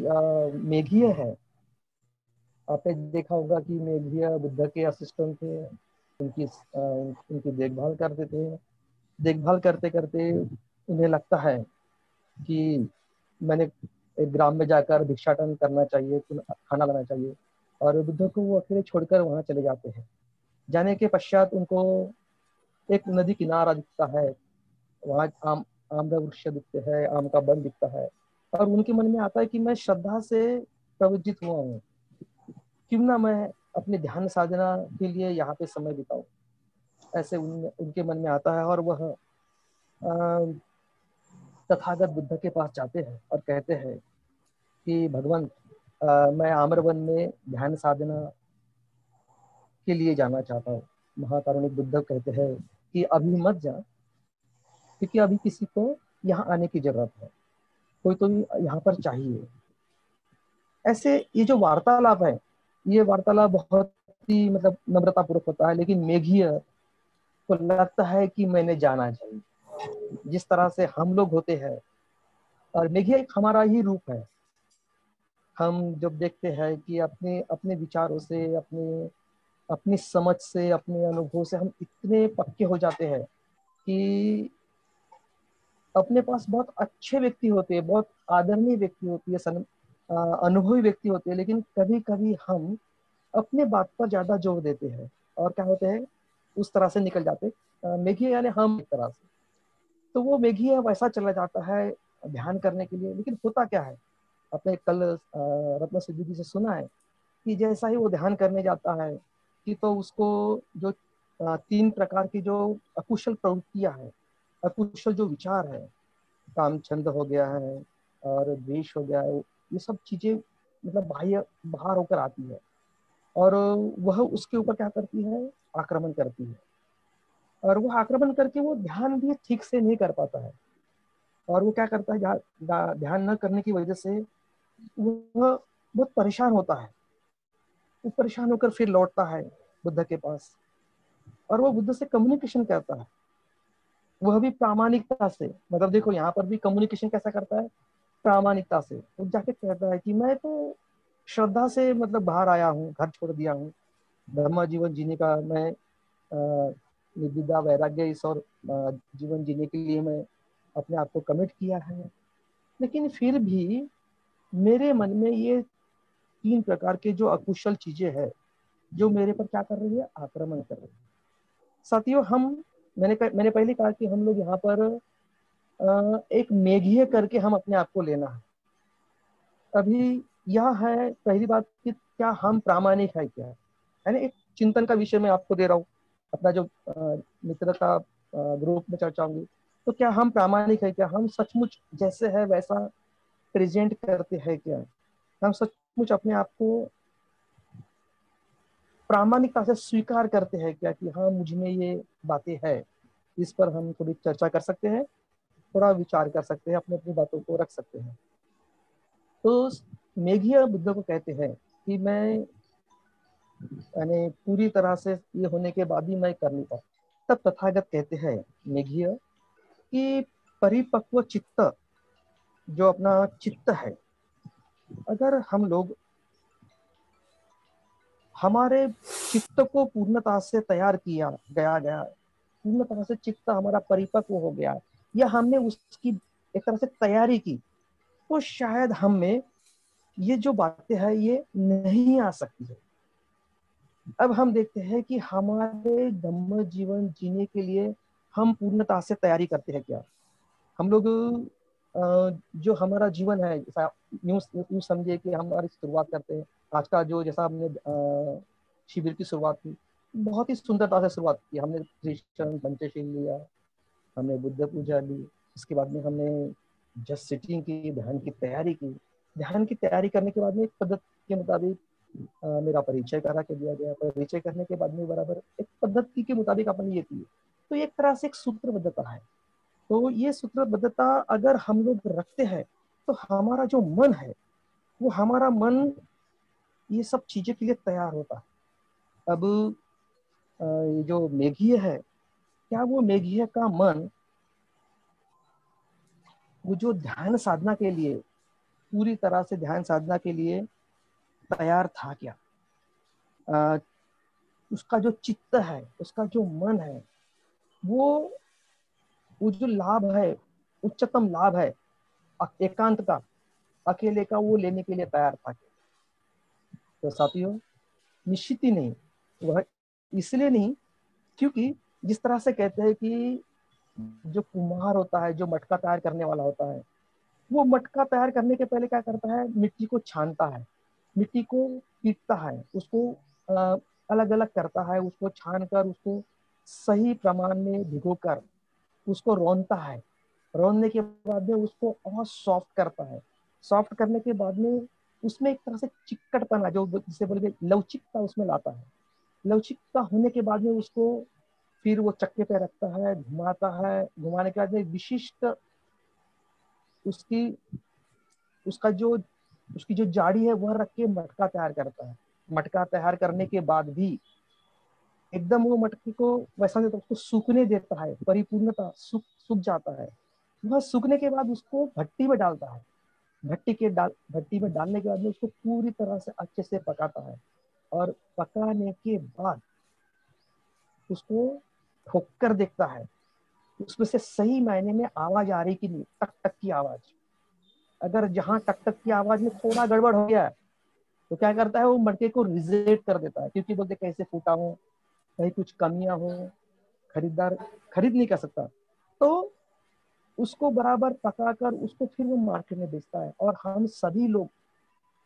मेघीय है, आपने देखा होगा कि मेघीय बुद्ध के असिस्टेंट थे, उनकी देखभाल करते थे। देखभाल करते करते उन्हें लगता है कि मैंने एक ग्राम में जाकर भिक्षाटन करना चाहिए, खाना लाना चाहिए, और बुद्ध को वो अकेले छोड़कर वहां चले जाते हैं। जाने के पश्चात उनको एक नदी किनारा दिखता है, वहां आम का वृक्ष दिखते हैं, आम का वन दिखता है, और उनके मन में आता है कि मैं श्रद्धा से प्रवज्जित हुआ हूँ, क्यों ना मैं अपने ध्यान साधना के लिए यहाँ पे समय बिताऊं। ऐसे उनके मन में आता है, और वह तथागत बुद्ध के पास जाते हैं और कहते हैं कि भगवान, मैं आम्रवन में ध्यान साधना के लिए जाना चाहता हूँ। महाकारुणिक बुद्ध कहते हैं कि अभी मत जा, क्योंकि अभी किसी को यहाँ आने की जरूरत है, कोई तो यहाँ पर चाहिए। ऐसे ये जो वार्तालाप है, ये वार्तालाप बहुत ही मतलब नम्रता पूर्वक होता है, लेकिन मेघीय को लगता है कि मैंने जाना चाहिए, जिस तरह से हम लोग होते हैं। और मेघीय एक हमारा ही रूप है। हम जब देखते हैं कि अपने अपने विचारों से, अपने अपनी समझ से, अपने अनुभव से हम इतने पक्के हो जाते हैं कि अपने पास बहुत अच्छे व्यक्ति होते हैं, बहुत आदरणीय व्यक्ति होती है, अनुभवी व्यक्ति होते हैं, लेकिन कभी कभी हम अपने बात पर ज्यादा जोर देते हैं और क्या होते हैं, उस तरह से निकल जाते। मेघी यानी हम एक तरह से, तो वो मेघी है वैसा चला जाता है ध्यान करने के लिए। लेकिन होता क्या है, आपने कल रत्न सिद्धि जी से सुना है कि जैसा ही वो ध्यान करने जाता है कि तो उसको जो तीन प्रकार की जो अकुशल प्रवृत्तियां हैं, अकुशल जो विचार है, काम छंद हो गया है और द्वेष हो गया है, ये सब चीजें मतलब बाह्य बाहर होकर आती है, और वह उसके ऊपर क्या करती है, आक्रमण करती है। और वो आक्रमण करके वो ध्यान भी ठीक से नहीं कर पाता है, और वो क्या करता है, ध्यान न करने की वजह से वह बहुत परेशान होता है। वो परेशान होकर फिर लौटता है बुद्ध के पास, और वो बुद्ध से कम्युनिकेशन करता है, वह भी प्रामाणिकता से। मतलब देखो यहाँ पर भी कम्युनिकेशन कैसा करता है, प्रामाणिकता से। वो जाके कहता है कि मैं तो श्रद्धा से मतलब बाहर आया हूँ, घर छोड़ दिया हूँ, धर्म जीवन जीने का मैं निर्विद्या वैराग्य इस और जीवन जीने के लिए मैं अपने आप को कमिट किया है। लेकिन फिर भी मेरे मन में ये तीन प्रकार के जो अकुशल चीजें हैं, जो मेरे पर क्या कर रही है, आक्रमण कर रही है। साथियों, मैंने पहले कहा कि हम लोग यहाँ पर एक मेघीय करके हम अपने आप को लेना है। अभी यह है पहली बात कि क्या हम प्रामाणिक है, क्या है ना, एक चिंतन का विषय मैं आपको दे रहा हूँ। अपना जो मित्रता ग्रुप में चर्चा होंगी, तो क्या हम प्रामाणिक है, क्या हम सचमुच जैसे है वैसा प्रेजेंट करते हैं, क्या हम सचमुच अपने आप को प्रामाणिकता से स्वीकार करते हैं क्या, कि हाँ मुझ में ये बातें है। इस पर हम थोड़ी चर्चा कर सकते हैं, थोड़ा विचार कर सकते हैं, अपनी अपनी बातों को रख सकते हैं। तो मेघीय बुद्ध को कहते हैं कि मैं यानी पूरी तरह से ये होने के बाद भी मैं कर नहीं पाता। तब तथागत कहते हैं मेघीय कि परिपक्व चित्त, जो अपना चित्त है, अगर हम लोग हमारे चित्त को पूर्णता से तैयार किया गया गया, पूर्ण तरह से चित्त हमारा परिपक्व हो गया, या हमने उसकी एक तरह से तैयारी की, तो शायद हम में ये जो बातें हैं ये नहीं आ सकती है। अब हम देखते हैं कि हमारे धम्म जीवन जीने के लिए हम पूर्णता से तैयारी करते हैं क्या। हम लोग जो हमारा जीवन है, जैसा यूं समझिए कि हमारी शुरुआत करते हैं। आज का जो जैसा हमने शिविर की शुरुआत की, बहुत ही सुंदरता से शुरुआत की। हमने कृष्ण पंचशील लिया, हमने बुद्ध पूजा ली, इसके बाद में हमने जस्ट सिटिंग की, ध्यान की तैयारी की। ध्यान की तैयारी करने के बाद में एक पद्धति के मुताबिक मेरा परिचय करा के दिया गया। परिचय करने के बाद में बराबर एक पद्धति के मुताबिक अपन ये किए। तो एक तरह से एक सूत्रबद्धता है। तो ये सूत्रबद्धता अगर हम लोग रखते हैं, तो हमारा जो मन है, वो हमारा मन ये सब चीजें के लिए तैयार होता है। अब ये जो मेघीय है, क्या वो मेघीय का मन वो जो ध्यान साधना के लिए पूरी तरह से ध्यान साधना के लिए तैयार था क्या, आ, उसका जो चित्त है, उसका जो मन है, वो जो लाभ है, उच्चतम लाभ है एकांत का, अकेले का, वो लेने के लिए तैयार था क्या? तो साथियों, निश्चित ही नहीं। वह इसलिए नहीं क्योंकि जिस तरह से कहते हैं कि जो कुम्हार होता है, जो मटका तैयार करने वाला होता है, वो मटका तैयार करने के पहले क्या करता है, मिट्टी को छानता है, मिट्टी को पीटता है, उसको अलग अलग करता है, उसको छान कर उसको सही प्रमाण में भिगो कर उसको रौनता है। रौनने के बाद में उसको और सॉफ्ट करता है। सॉफ्ट करने के बाद में उसमें एक तरह से चिक्कड़पना, जो जिसे बोले लवचिकता, उसमें लाता है। लवचिकता होने के बाद में उसको फिर वो चक्के पे रखता है, घुमाता है। घुमाने के बाद में विशिष्ट उसकी उसका जो उसकी जो जाड़ी है वह रख के मटका तैयार करता है। मटका तैयार करने के बाद भी एकदम वो मटके को वैसा नहीं, तो उसको सूखने देता है, परिपूर्णता सूख जाता है। वह सूखने के बाद उसको भट्टी में डालता है। भट्टी में डालने के बाद में उसको पूरी तरह से अच्छे से पकाता है। और पकाने के बाद उसको ठोक कर देखता है, उसमें से सही मायने में आवाज आ रही कि नहीं, टक टक की आवाज। अगर जहां टक टक की आवाज में थोड़ा गड़बड़ हो गया तो क्या करता है, वो मटके को रिजेक्ट कर देता है, क्योंकि बोलते कैसे फूटा हो, कहीं कुछ कमियां हो, खरीदार खरीद नहीं कर सकता। तो उसको बराबर पकाकर उसको फिर वो मार्केट में बेचता है, और हम सभी लोग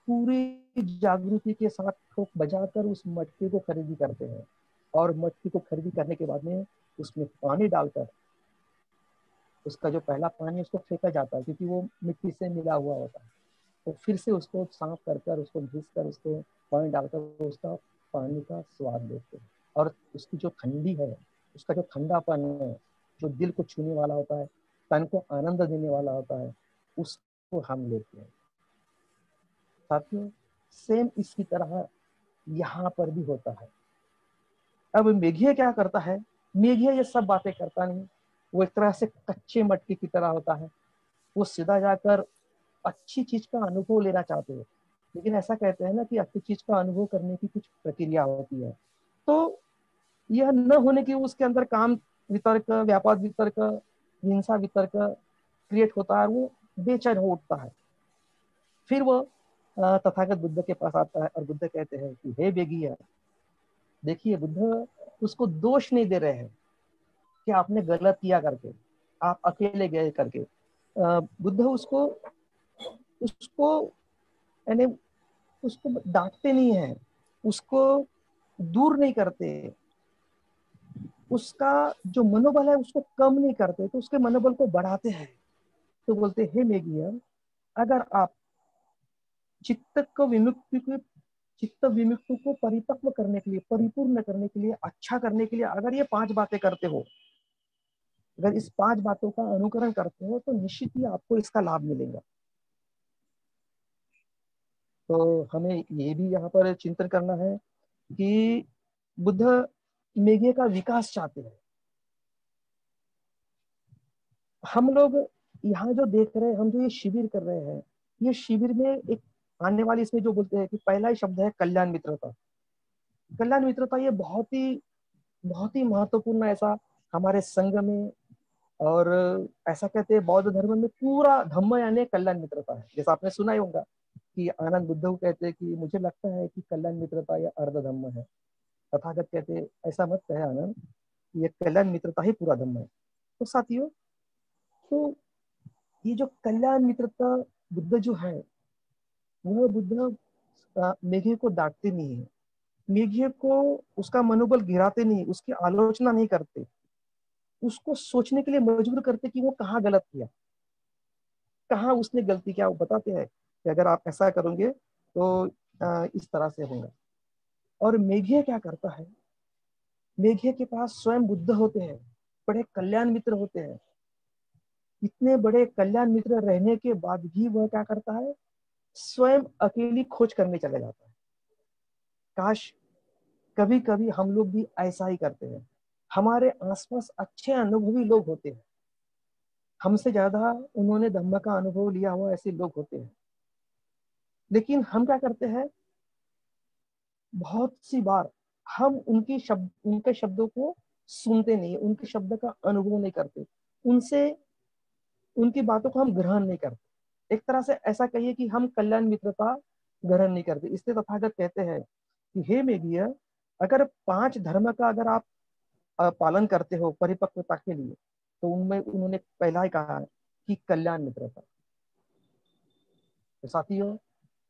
पूरी जागृति के साथ ठोक बजाकर उस मटके को खरीदी करते हैं। और मटके को खरीदी करने के बाद में उसमें पानी डालकर, उसका जो पहला पानी उसको फेंका जाता है, क्योंकि वो मिट्टी से मिला हुआ होता है। तो फिर से उसको साफ कर कर, उसको घिस कर, उसको पानी डालकर उसका पानी का स्वाद लेते हैं। और उसकी जो ठंडी है, उसका जो ठंडापन है, जो दिल को छूने वाला होता है, तन को आनंद देने वाला होता है, उसको हम लेते हैं। साथियों, सेम इसी तरह यहाँ पर भी होता है। अब मेघिया क्या करता है, मेघिया ये सब बातें करता नहीं। वो एक तरह से कच्चे मटके की तरह होता है। वो सीधा जाकर अच्छी चीज का अनुभव लेना चाहते हो, लेकिन ऐसा कहते हैं ना कि अच्छी चीज का अनुभव करने की कुछ प्रक्रिया होती है। तो यह न होने की उसके अंदर काम वितर्क, व्यापार वितर्क, हिंसा वितर्क क्रिएट होता है, वो बेचैन हो उठता है। फिर वो तथागत बुद्ध के पास आता है, और बुद्ध कहते हैं कि हे बेगिया, देखिए बुद्ध उसको दोष नहीं दे रहे हैं कि आपने गलत किया करके, आप अकेले गए करके। बुद्ध उसको उसको यानी उसको डांटते नहीं है, उसको दूर नहीं करते, उसका जो मनोबल है उसको कम नहीं करते, तो उसके मनोबल को बढ़ाते हैं। तो बोलते हे मेघिया, अगर आप चित्त को विमुक्ति को चित्त विमुक्ति को परिपक्व करने के लिए, परिपूर्ण करने के लिए, अच्छा करने के लिए अगर ये 5 बातें करते हो, अगर इस 5 बातों का अनुकरण करते हो, तो निश्चित ही आपको इसका लाभ मिलेगा। तो हमें ये भी यहाँ पर चिंतन करना है कि बुद्ध मेघे का विकास चाहते हैं। हम लोग यहाँ जो देख रहे हैं, हम जो ये शिविर कर रहे हैं, ये शिविर में एक आने वाली, इसमें जो बोलते हैं कि पहला ही शब्द है कल्याण मित्रता। कल्याण मित्रता ये बहुत ही महत्वपूर्ण ऐसा हमारे संघ में, और ऐसा कहते हैं बौद्ध धर्म में पूरा धम्म यानी कल्याण मित्रता है। जैसा आपने सुना ही होगा कि आनंद बुद्ध को कहते हैं कि मुझे लगता है कि कल्याण मित्रता या अर्ध धम्म है। तथागत कहते हैं ऐसा मत कहे आनंद, ये कल्याण मित्रता ही पूरा धम्म है। तो साथियों, तो ये जो कल्याण मित्रता बुद्ध जो है, वह बुद्ध मेघे को डांटते नहीं है, मेघे को उसका मनोबल गिराते नहीं, उसकी आलोचना नहीं करते, उसको सोचने के लिए मजबूर करते कि वो कहाँ गलत किया, कहाँ उसने गलती किया। वो बताते हैं कि अगर आप ऐसा करोगे तो इस तरह से होगा। और मेघे क्या करता है, मेघे के पास स्वयं बुद्ध होते हैं, बड़े कल्याण मित्र होते हैं। इतने बड़े कल्याण मित्र रहने के बाद भी वह क्या करता है, स्वयं अकेली खोज करने चले जाता है। काश कभी कभी हम लोग भी ऐसा ही करते हैं। हमारे आसपास अच्छे अनुभवी लोग होते हैं, हमसे ज्यादा उन्होंने धम्म का अनुभव लिया हुआ ऐसे लोग होते हैं, लेकिन हम क्या करते हैं, बहुत सी बार हम उनके शब्दों को सुनते नहीं, उनके शब्द का अनुभव नहीं करते, उनसे उनकी बातों को हम ग्रहण नहीं करते। एक तरह से ऐसा कहिए कि हम कल्याण मित्रता ग्रहण नहीं करते। इसलिए तथागत कहते हैं कि हे मेघिय, अगर 5 धर्म का अगर आप पालन करते हो परिपक्वता के लिए, तो उनमें उन्होंने पहला ही कहा है कि कल्याण मित्रता। तो साथियों,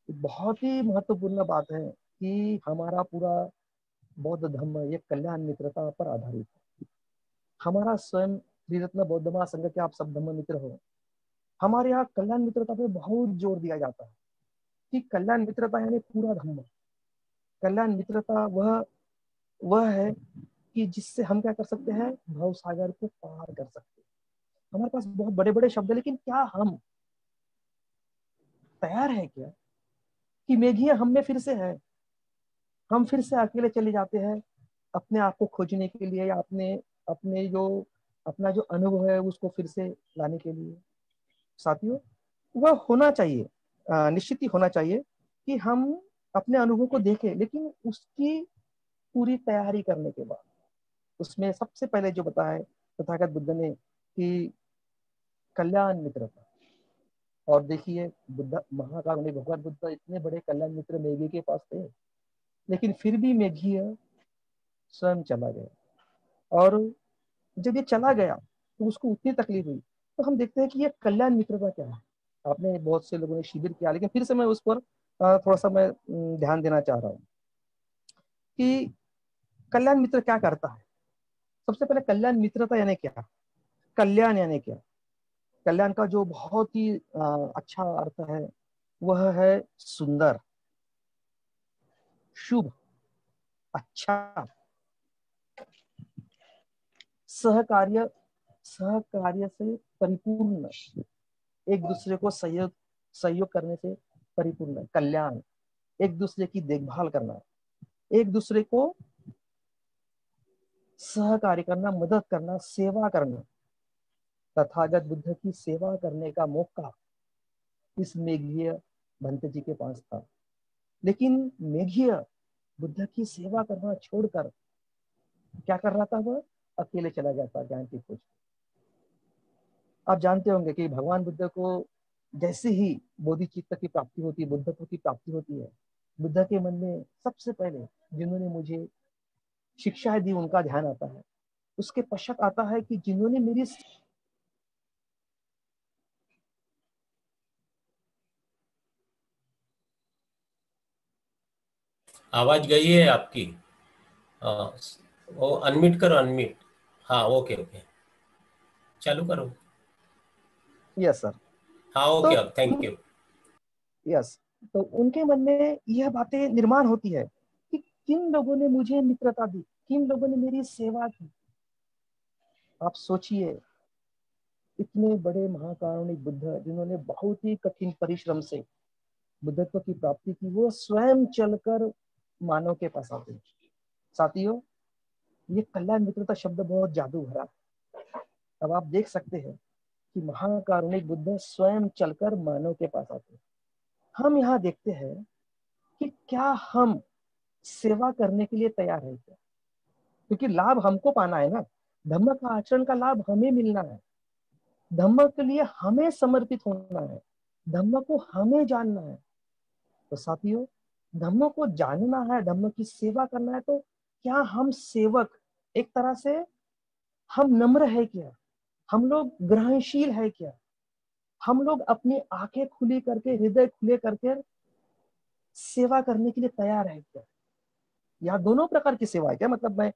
बहुत ही महत्वपूर्ण बात है कि हमारा पूरा बौद्ध धर्म ये कल्याण मित्रता पर आधारित है। हमारा स्वयं त्रिरत्न बौद्ध महासंघ के आप सब धर्म मित्र हो, हमारे यहाँ कल्याण मित्रता पे बहुत जोर दिया जाता है कि कल्याण मित्रता यानी पूरा धर्म। कल्याण मित्रता वह है कि जिससे हम क्या कर सकते हैं, भव सागर को पार कर सकते हैं। हमारे पास बहुत बड़े बड़े शब्द है, लेकिन क्या हम तैयार है क्या कि मेघिया हम में फिर से है, हम फिर से अकेले चले जाते हैं अपने आप को खोजने के लिए, या अपने अपने जो अपना जो अनुभव है उसको फिर से लाने के लिए। साथियों, वह होना चाहिए, निश्चित ही होना चाहिए कि हम अपने अनुभव को देखें, लेकिन उसकी पूरी तैयारी करने के बाद। उसमें सबसे पहले जो बताया तथागत बुद्ध ने कि कल्याण मित्रता। और देखिए, बुद्ध महाकारुणिक भगवान बुद्ध इतने बड़े कल्याण मित्र मेघी के पास थे, लेकिन फिर भी मेघी स्वयं चला गया। और जब ये चला गया तो उसको उतनी तकलीफ हुई। तो हम देखते हैं कि ये कल्याण मित्रता क्या है। आपने बहुत से लोगों ने शिविर किया, लेकिन फिर से मैं उस पर थोड़ा सा मैं ध्यान देना चाह रहा हूँ कि कल्याण मित्र क्या करता है। सबसे पहले कल्याण मित्रता यानी क्या, कल्याण यानी क्या। कल्याण का जो बहुत ही अच्छा अर्थ है वह है सुंदर, शुभ, अच्छा, सहकार्य, सहकार्य से परिपूर्ण, एक दूसरे को सहयोग सहयोग करने से परिपूर्ण कल्याण, एक दूसरे की देखभाल करना, एक दूसरे को सहकार्य करना, मदद करना, सेवा करना। तथागत बुद्ध की सेवा करने का मौका इस मेघीय भंत जी के पास था, लेकिन मेघीय बुद्ध की सेवा करना छोड़कर क्या कर रहा था, वह अकेले चला जाता ज्ञान की खोज। आप जानते होंगे कि भगवान बुद्ध को जैसे ही बोधिचित्त की प्राप्ति होती है, बुद्धत्व की प्राप्ति होती है, बुद्ध के मन में सबसे पहले जिन्होंने मुझे शिक्षाएं दी उनका ध्यान आता है। उसके पश्चात आता है कि जिन्होंने मेरी। आवाज गई है आपकी। हाँ, वो अनम्यूट करो, अनम्यूट। हाँ, ओके ओके, चालू करो। Yes sir. हाँ तो ओके, अब थैंक यू। यस, तो उनके मन में यह बातें निर्माण होती है कि किन लोगों ने मुझे मित्रता दी, किन लोगों ने मेरी सेवा की। आप सोचिए, इतने बड़े महाकारुणिक बुद्ध जिन्होंने बहुत ही कठिन परिश्रम से बुद्धत्व की प्राप्ति की, वो स्वयं चलकर मानव के पास आते हैं। साथियों, ये कल्याण मित्रता शब्द बहुत जादू भरा है। अब आप देख सकते हैं कि महाकारुणिक बुद्ध स्वयं चलकर मानव के पास आते हैं। हम यहाँ देखते हैं कि क्या हम सेवा करने के लिए तैयार है क्या, क्योंकि लाभ हमको पाना है ना, धम्म का आचरण का लाभ हमें मिलना है, धम्म के लिए हमें समर्पित होना है, धम्म को हमें जानना है। तो साथियों, धम्म को जानना है, धम्म की सेवा करना है, तो क्या हम सेवक एक तरह से हम नम्र है क्या, हम लोग ग्रहणशील है क्या, हम लोग अपनी आंखें खुली करके हृदय खुले करके सेवा करने के लिए तैयार है क्या। यहाँ दोनों प्रकार की सेवा है क्या, मतलब मैं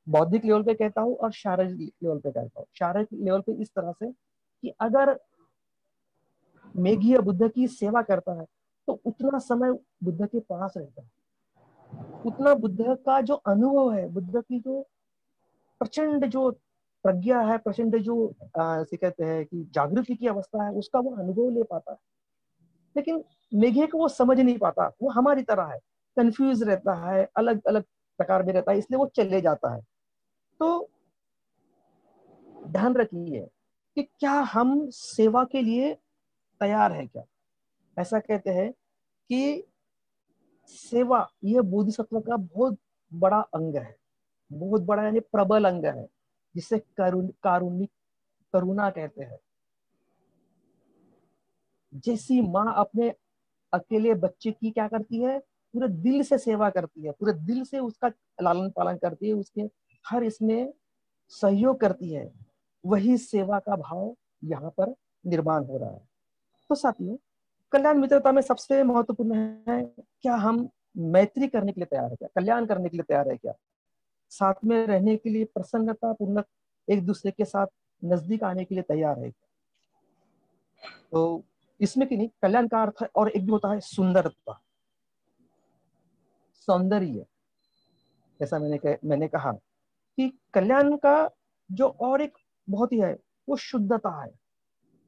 बौद्धिक लेवल पे कहता हूँ और शारीरिक लेवल पे कहता हूँ। शारीरिक लेवल पे इस तरह से कि अगर मेघीय बुद्ध की सेवा करता है तो उतना समय बुद्ध के पास रहता है, उतना बुद्ध का जो अनुभव है, बुद्ध की जो प्रचंड जो प्रज्ञा है, प्रचंड जो से कहते हैं कि जागृति की अवस्था है, उसका वो अनुभव ले पाता है। लेकिन मेघे को वो समझ नहीं पाता, वो हमारी तरह है, कंफ्यूज रहता है, अलग अलग प्रकार में रहता है, इसलिए वो चले जाता है। तो ध्यान रखिए कि क्या हम सेवा के लिए तैयार है क्या। ऐसा कहते हैं कि सेवा यह बोधिसत्व का बहुत बड़ा अंग है, बहुत बड़ा यानी प्रबल अंग है, जिसे कारुणिक करुणा कहते हैं। जैसी माँ अपने अकेले बच्चे की क्या करती है, पूरे दिल से सेवा करती है, पूरे दिल से उसका लालन पालन करती है, उसके हर इसमें सहयोग करती है, वही सेवा का भाव यहाँ पर निर्माण हो रहा है। तो साथियों, कल्याण मित्रता में सबसे महत्वपूर्ण है, क्या हम मैत्री करने के लिए तैयार है, क्या कल्याण करने के लिए तैयार है, क्या साथ में रहने के लिए प्रसन्नता पूर्वक एक दूसरे के साथ नजदीक आने के लिए तैयार है। तो इसमें कि नहीं, कल्याण का अर्थ है और एक भी होता है सुंदरता, सौंदर्य। जैसा मैंने कहा कि कल्याण का जो और एक बहुत ही है वो शुद्धता है।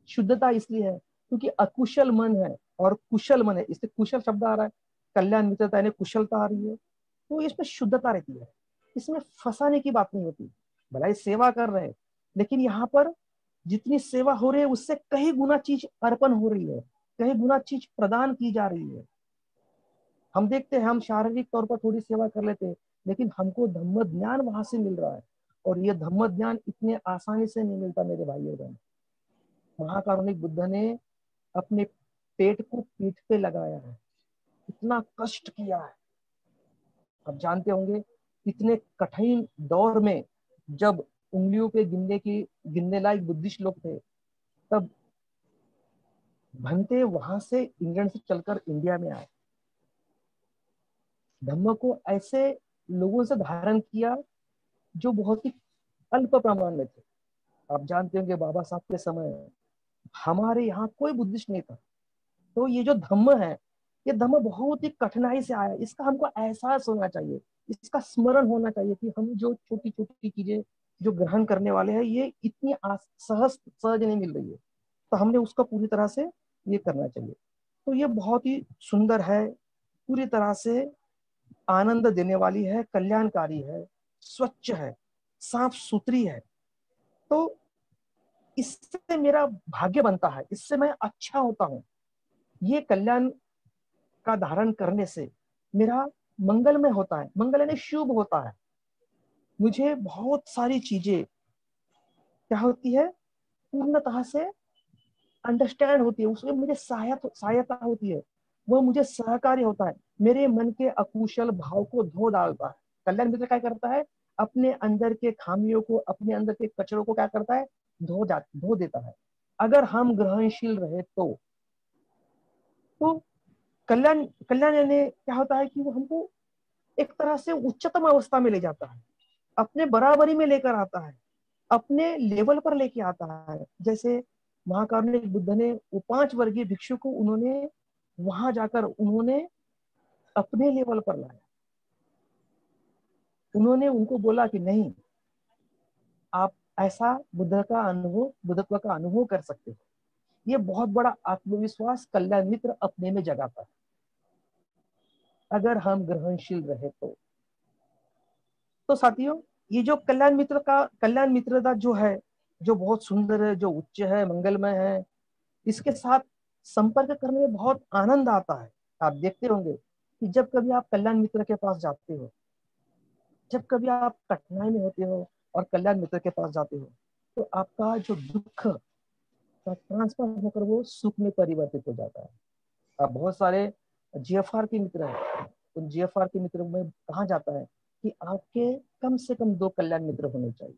शुद्धता इसलिए है क्योंकि अकुशल मन है और कुशल मन है, इससे कुशल शब्द आ रहा है, कल्याण मित्रता यानी कुशलता आ रही है, तो इसमें शुद्धता रहती है, इसमें फंसाने की बात नहीं होती। भला ये सेवा कर रहे हैं, लेकिन यहाँ पर जितनी सेवा हो रही है उससे कहीं गुना चीज अर्पण हो रही है, कहीं गुना चीज प्रदान की जा रही है। हम देखते हैं, हम शारीरिक तौर पर थोड़ी सेवा कर लेते हैं, लेकिन हमको धम्म ज्ञान वहां से मिल रहा है, और ये धम्म ज्ञान इतने आसानी से नहीं मिलता मेरे भाइयों बहन। महाकारुणिक बुद्ध ने अपने पेट को पीठ पे लगाया है, इतना कष्ट किया है। आप जानते होंगे इतने कठिन दौर में, जब उंगलियों पे गिनने लायक बुद्धिस्ट लोग थे, तब भंते वहां से इंग्लैंड से चलकर इंडिया में आए, धम्म को ऐसे लोगों से धारण किया जो बहुत ही अल्प प्रमाण में थे। आप जानते होंगे बाबा साहब के समय हमारे यहाँ कोई बुद्धिस्ट नहीं था, तो ये जो धम्म है, ये धम्म बहुत ही कठिनाई से आया, इसका हमको एहसास होना चाहिए, इसका स्मरण होना चाहिए कि हम जो छोटी छोटी चीजें जो ग्रहण करने वाले हैं, ये इतनी सहज नहीं मिल रही है, तो हमने उसका पूरी तरह से ये करना चाहिए। तो ये बहुत ही सुंदर है, पूरी तरह से आनंद देने वाली है, कल्याणकारी है, स्वच्छ है, साफ सुथरी है। तो इससे मेरा भाग्य बनता है, इससे मैं अच्छा होता हूँ, ये कल्याण का धारण करने से मेरा मंगलमय होता है, मंगल यानी शुभ होता है। मुझे बहुत सारी चीजें क्या होती है, पूर्णतः से अंडरस्टैंड होती है, उसमें मुझे सहायता होती है, वो मुझे सहकारी होता है, मेरे मन के अकुशल भाव को धो डालता है। कल्याण मित्र क्या करता है, अपने अंदर के खामियों को, अपने अंदर के कचरों को क्या करता है, धो देता है, अगर हम ग्रहणशील रहे तो कल्याण कल्याण यानी क्या होता है कि वो हमको एक तरह से उच्चतम अवस्था में ले जाता है, अपने बराबरी में लेकर आता है, अपने लेवल पर लेके आता है। जैसे महाकारुणिक बुद्ध ने वो 5 वर्गीय भिक्षु को उन्होंने वहां जाकर उन्होंने अपने लेवल पर लाया, उन्होंने उनको बोला कि नहीं, आप ऐसा बुद्धत्व का अनुभव कर सकते हो। ये बहुत बड़ा आत्मविश्वास कल्याण मित्र अपने में जगाता है, अगर हम ग्रहणशील रहे तो साथियों, ये जो कल्याण मित्रता जो है, जो बहुत सुंदर है, जो उच्च है, मंगलमय है, इसके साथ संपर्क करने में बहुत आनंद आता है। आप देखते होंगे कि जब कभी आप कल्याण मित्र के पास जाते हो, जब कभी आप कठिनाई में होते हो और कल्याण मित्र के पास जाते हो, तो आपका जो दुख का ट्रांसफर होकर वो सुख में परिवर्तित हो जाता है। आप बहुत सारे जीएफआर के मित्र हैं, उन जीएफआर के मित्र में कहा जाता है कि आपके कम से कम 2 कल्याण मित्र होने चाहिए,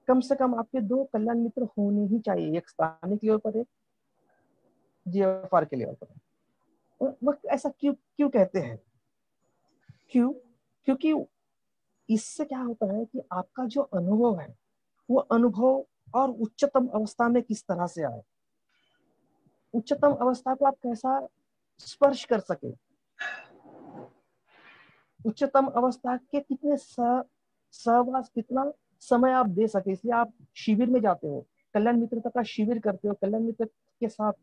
कम से कम आपके 2 कल्याण मित्र होने ही चाहिए, एक स्थानिक लेवल पर, एक जीएफआर के लेवल पर। वह ऐसा क्यों क्यों कहते हैं, क्यों, क्योंकि इससे क्या होता है कि आपका जो अनुभव है, वो अनुभव और उच्चतम अवस्था में किस तरह से आए, उच्चतम अवस्था को आप कैसा स्पर्श कर सके, उच्चतम अवस्था के कितने सहवास, कितना समय आप दे सके, इसलिए आप शिविर में जाते हो, कल्याण मित्रता का शिविर करते हो, कल्याण मित्र के साथ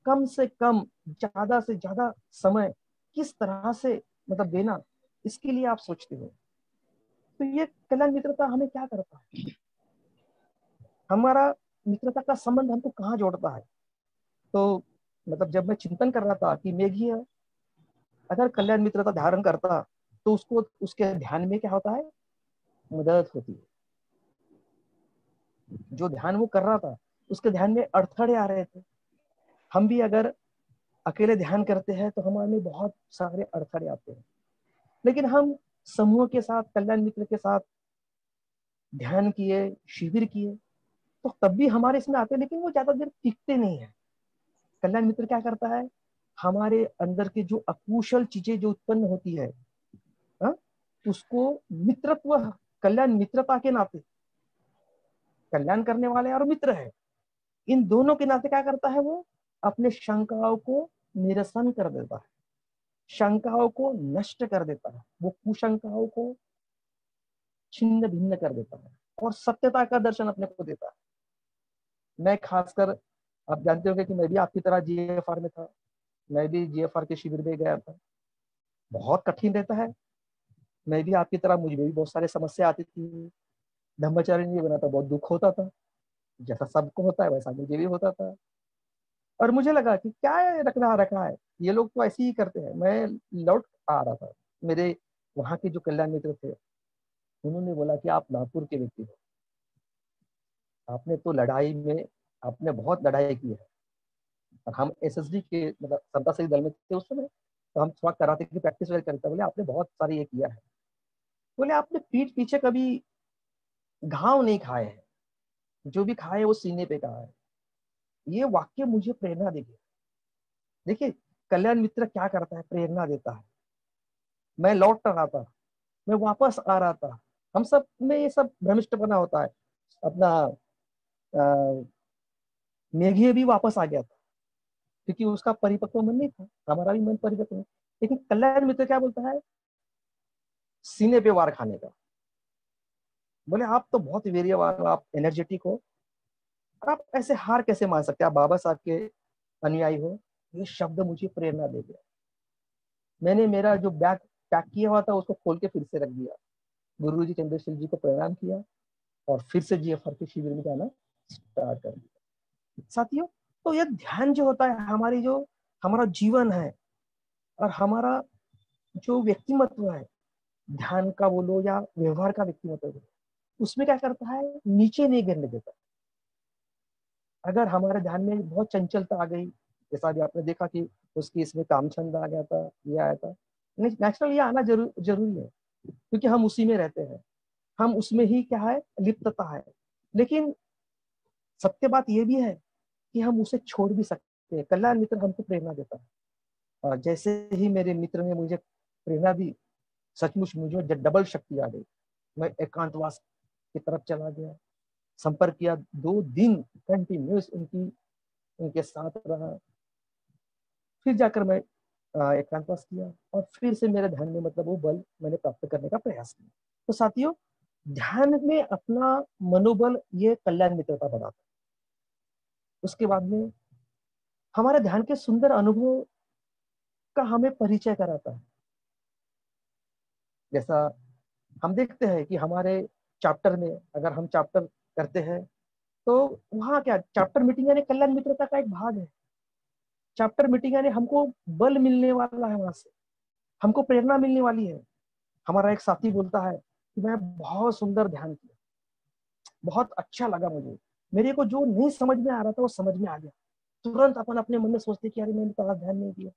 कम से कम ज्यादा से ज्यादा समय किस तरह से मतलब देना, इसके लिए आप सोचते हो। तो ये कल्याण मित्रता हमें क्या करता है, हमारा मित्रता का संबंध हमको कहाँ जोड़ता है। तो मतलब जब मैं चिंतन कर रहा था कि मेघीय अगर कल्याण मित्र का धारण करता तो उसको उसके ध्यान में क्या होता है, मदद होती है। जो ध्यान वो कर रहा था उसके ध्यान में अड़थड़े आ रहे थे। हम भी अगर अकेले ध्यान करते हैं तो हमारे में बहुत सारे अड़थड़े आते हैं, लेकिन हम समूह के साथ, कल्याण मित्र के साथ ध्यान किए, शिविर किए, तो तब भी हमारे इसमें आते हैं, लेकिन वो ज्यादा देर टिकते नहीं है। कल्याण मित्र क्या करता है, हमारे अंदर की जो अकुशल चीजें जो उत्पन्न होती है, हा? उसको मित्रत्व, कल्याण मित्रता के नाते, कल्याण करने वाले और मित्र है, इन दोनों के नाते क्या करता है, वो अपने शंकाओं को निरसन कर देता है, शंकाओं को नष्ट कर देता है, वो कुशंकाओं को छिन्न भिन्न कर देता है और सत्यता का दर्शन अपने को देता है। मैं खासकर, आप जानते होंगे कि मैं भी आपकी तरह जीएफआर में था, मैं भी जीएफआर के शिविर में गया था। बहुत कठिन रहता है। मैं भी आपकी तरह, मुझे भी बहुत सारे समस्या आती थी, ब्रह्मचारी नहीं बना था, बहुत दुख होता था, जैसा सबको होता है वैसा मुझे भी होता था। और मुझे लगा कि क्या रखना रखा है, ये लोग तो ऐसे ही करते हैं। मैं लौट आ रहा था, मेरे वहां के जो कल्याण मित्र थे उन्होंने बोला कि आप नागपुर के व्यक्ति हो, आपने तो लड़ाई में, आपने बहुत लड़ाई की है। और हम एसएसडी के मतलब समता सही दल में थे उस समय, तो हम थोड़ा कराटे की प्रैक्टिस वगैरह करते, बोले आपने बहुत सारी ये किया है, बोले आपने पीठ पीछे कभी घाव नहीं खाए हैं, जो भी खाए वो सीने पे कहा है। ये वाक्य मुझे प्रेरणा देगी। देखिए, कल्याण मित्र क्या करता है, प्रेरणा देता है। मैं लौट रहा था, मैं वापस आ रहा था, हम सब में ये सब भ्रमिष्टपना होता है अपना। मेघे भी वापस आ गया था क्योंकि उसका परिपक्व मन नहीं था, हमारा भी मन परिपक्व नहीं। लेकिन कल्याण मित्र क्या बोलता है, सीने पे वार खाने का। बोले आप तो बहुत वीर्यवान हो, आप एनर्जेटिक हो, आप ऐसे हार कैसे मान सकते हैं, आप बाबा साहब के अनुयायी हो। ये शब्द मुझे प्रेरणा दे गया। मैंने मेरा जो बैग पैक किया हुआ था उसको खोल के फिर से रख दिया, गुरु जी चंद्रशेखर जी को प्रणाम किया और फिर से जीएफआर के शिविर में जाना स्टार्ट कर दिया। साथियों, तो ये ध्यान जो होता है, हमारी जो हमारा जीवन है और हमारा जो व्यक्तिमत्व है, ध्यान का बोलो या व्यवहार का व्यक्तिमत्व बोलो, उसमें क्या करता है, नीचे नहीं गिरने देता। अगर हमारे ध्यान में बहुत चंचलता आ गई, जैसा भी आपने देखा कि उसकी इसमें कामचंद आ गया था, ये आया था, नेचुरल ये आना जरूरी है क्योंकि हम उसी में रहते हैं, हम उसमें ही क्या है, लिप्तता है। लेकिन सत्य बात ये भी है कि हम उसे छोड़ भी सकते हैं। कल्याण मित्र हमको प्रेरणा देता है, और जैसे ही मेरे मित्र ने मुझे प्रेरणा दी, सचमुच मुझे डबल शक्ति आ गई। मैं एकांतवास की तरफ चला गया, संपर्क किया, 2 दिन कंटिन्यूस उनके साथ रहा। फिर जाकर मैं एकांतवास किया और फिर से मेरे ध्यान में मतलब वो बल मैंने प्राप्त करने का प्रयास किया। तो साथियों, ध्यान में अपना मनोबल ये कल्याण मित्रता बढ़ाता है। उसके बाद में हमारे ध्यान के सुंदर अनुभव का हमें परिचय कराता है। जैसा हम देखते हैं कि हमारे चैप्टर में अगर हम चैप्टर करते हैं तो वहाँ क्या, चैप्टर मीटिंग यानी कल्याण मित्रता का एक भाग है। चैप्टर मीटिंग यानी हमको बल मिलने वाला है, वहां से हमको प्रेरणा मिलने वाली है। हमारा एक साथी बोलता है कि मैं बहुत सुंदर ध्यान किया, बहुत अच्छा लगा मुझे, मेरे को जो नहीं समझ में आ रहा था वो समझ में आ गया। तुरंत अपन अपने मन में सोचते कि अरे मैंने तो आज ध्यान नहीं किया,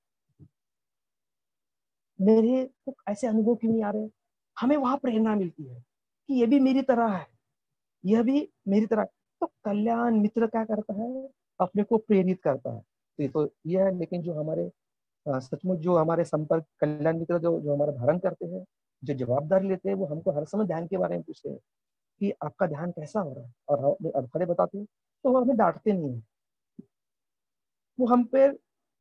मेरे को ऐसे अनुभव क्यों नहीं आ रहे। हमें वहां प्रेरणा मिलती है कि ये भी मेरी तरह है, यह भी मेरी तरह। तो कल्याण मित्र क्या करता है, अपने को प्रेरित करता है। तो यह है। लेकिन जो हमारे सचमुच जो हमारे संपर्क कल्याण मित्र जो जो हमारा धारण करते हैं, जो जवाबदारी लेते हैं, वो हमको हर समय ध्यान के बारे में पूछते हैं कि आपका ध्यान कैसा हो रहा है, और हम अपने अड़थड़े बताते हैं तो वो हमें डांटते नहीं है, वो हम पे